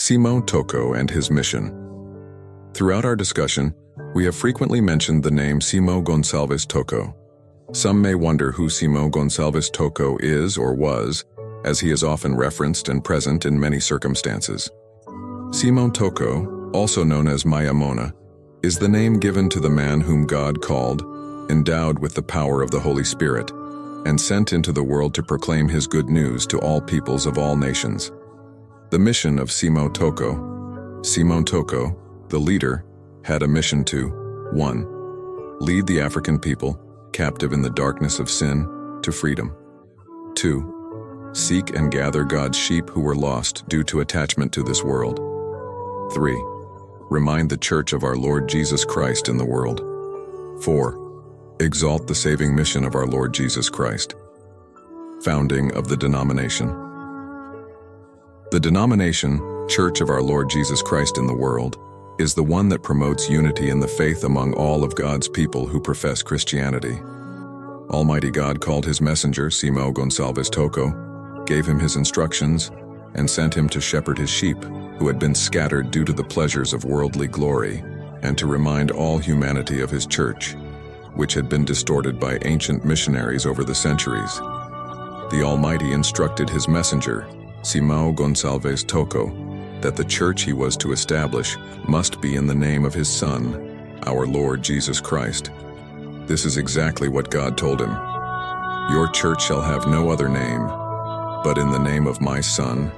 Simão Toco and his mission. Throughout our discussion, we have frequently mentioned the name Simão Toco. Some may wonder who Simão Toco is or was, as he is often referenced and present in many circumstances. Simão Toco, also known as Mayamona, is the name given to the man whom God called, endowed with the power of the Holy Spirit, and sent into the world to proclaim his good news to all peoples of all nations. The mission of Simão Toco, the leader, had a mission to 1. Lead the African people, captive in the darkness of sin, to freedom. 2. Seek and gather God's sheep who were lost due to attachment to this world. 3. Remind the Church of our Lord Jesus Christ in the world. 4. Exalt the saving mission of our Lord Jesus Christ. Founding of the denomination. The denomination, Church of our Lord Jesus Christ in the world, is the one that promotes unity in the faith among all of God's people who profess Christianity. Almighty God called his messenger, Simão Toco, gave him his instructions, and sent him to shepherd his sheep, who had been scattered due to the pleasures of worldly glory, and to remind all humanity of his church, which had been distorted by ancient missionaries over the centuries. The Almighty instructed his messenger, Simão Toco, that the church he was to establish must be in the name of his Son, our Lord Jesus Christ. This is exactly what God told him. Your church shall have no other name, but in the name of my Son,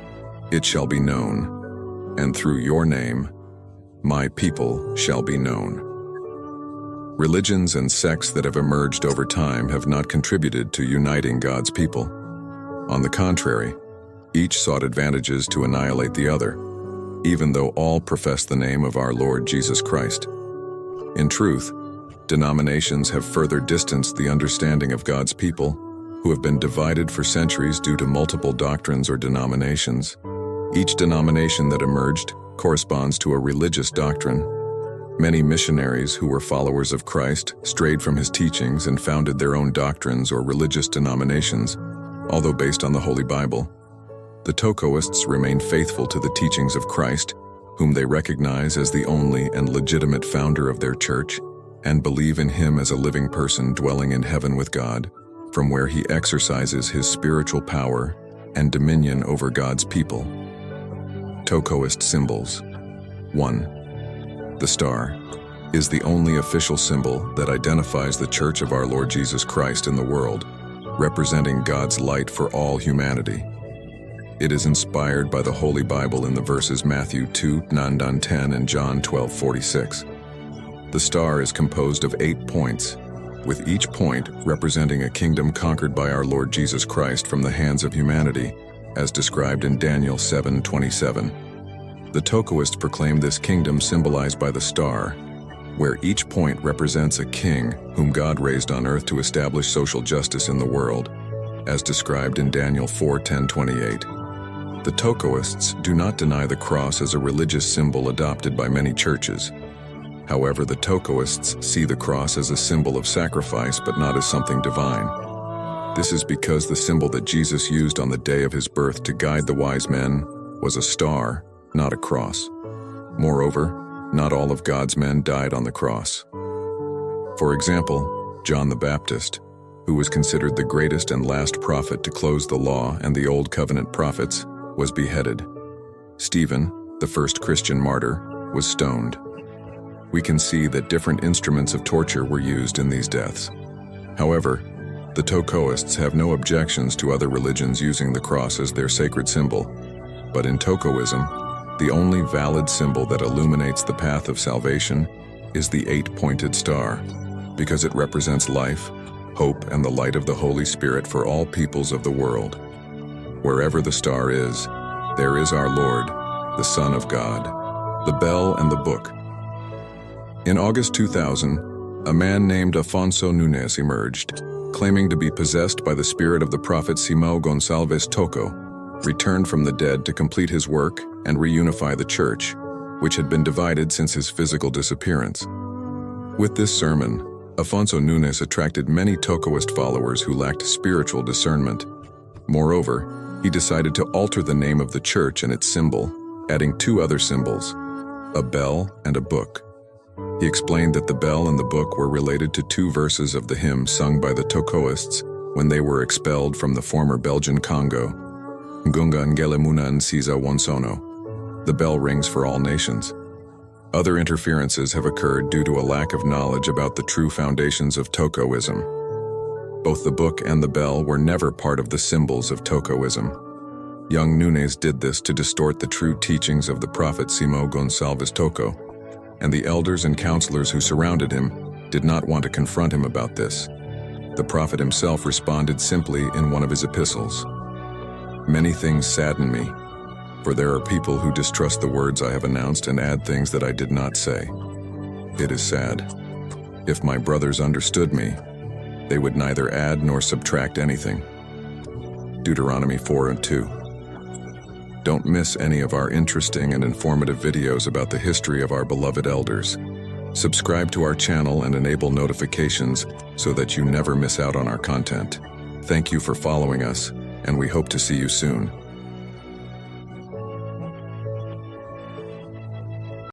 it shall be known, and through your name, my people shall be known. Religions and sects that have emerged over time have not contributed to uniting God's people. On the contrary, each sought advantages to annihilate the other, even though all profess the name of our Lord Jesus Christ. In truth, denominations have further distanced the understanding of God's people, who have been divided for centuries due to multiple doctrines or denominations. Each denomination that emerged corresponds to a religious doctrine. Many missionaries who were followers of Christ strayed from his teachings and founded their own doctrines or religious denominations, although based on the Holy Bible. The Tocoists remain faithful to the teachings of Christ, whom they recognize as the only and legitimate founder of their church, and believe in him as a living person dwelling in heaven with God, from where he exercises his spiritual power and dominion over God's people. Tocoist symbols. 1. The star is the only official symbol that identifies the Church of our Lord Jesus Christ in the world, representing God's light for all humanity. It is inspired by the Holy Bible in the verses Matthew 2:9-10 and John 12:46. The star is composed of 8 points, with each point representing a kingdom conquered by our Lord Jesus Christ from the hands of humanity, as described in Daniel 7:27. The Tocoists proclaim this kingdom symbolized by the star, where each point represents a king whom God raised on earth to establish social justice in the world, as described in Daniel 4:10-28. The Tocoists do not deny the cross as a religious symbol adopted by many churches. However, the Tocoists see the cross as a symbol of sacrifice but not as something divine. This is because the symbol that Jesus used on the day of his birth to guide the wise men was a star, not a cross. Moreover, not all of God's men died on the cross. For example, John the Baptist, who was considered the greatest and last prophet to close the law and the Old Covenant prophets, was beheaded. Stephen, the first Christian martyr, was stoned. We can see that different instruments of torture were used in these deaths. However, the Tocoists have no objections to other religions using the cross as their sacred symbol, but in Tocoism, the only valid symbol that illuminates the path of salvation is the 8-pointed star, because it represents life, hope, and the light of the Holy Spirit for all peoples of the world. Wherever the star is, there is our Lord, the Son of God. The Bell and the Book. In August 2000, a man named Afonso Nunes emerged, claiming to be possessed by the spirit of the prophet Simão Toco, returned from the dead to complete his work and reunify the church, which had been divided since his physical disappearance. With this sermon, Afonso Nunes attracted many Tocoist followers who lacked spiritual discernment. Moreover, he decided to alter the name of the church and its symbol, adding 2 other symbols, a bell and a book. He explained that the bell and the book were related to 2 verses of the hymn sung by the Tocoists when they were expelled from the former Belgian Congo. Ngunga Ngelemuna Nsiza Wonsono. The bell rings for all nations. Other interferences have occurred due to a lack of knowledge about the true foundations of Tocoism. Both the book and the bell were never part of the symbols of Tocoism. Young Nunes did this to distort the true teachings of the prophet Simão Toco, and the elders and counselors who surrounded him did not want to confront him about this. The prophet himself responded simply in one of his epistles. Many things sadden me, for there are people who distrust the words I have announced and add things that I did not say. It is sad. If my brothers understood me, they would neither add nor subtract anything. Deuteronomy 4:2. Don't miss any of our interesting and informative videos about the history of our beloved elders. Subscribe to our channel and enable notifications so that you never miss out on our content. Thank you for following us, and we hope to see you soon.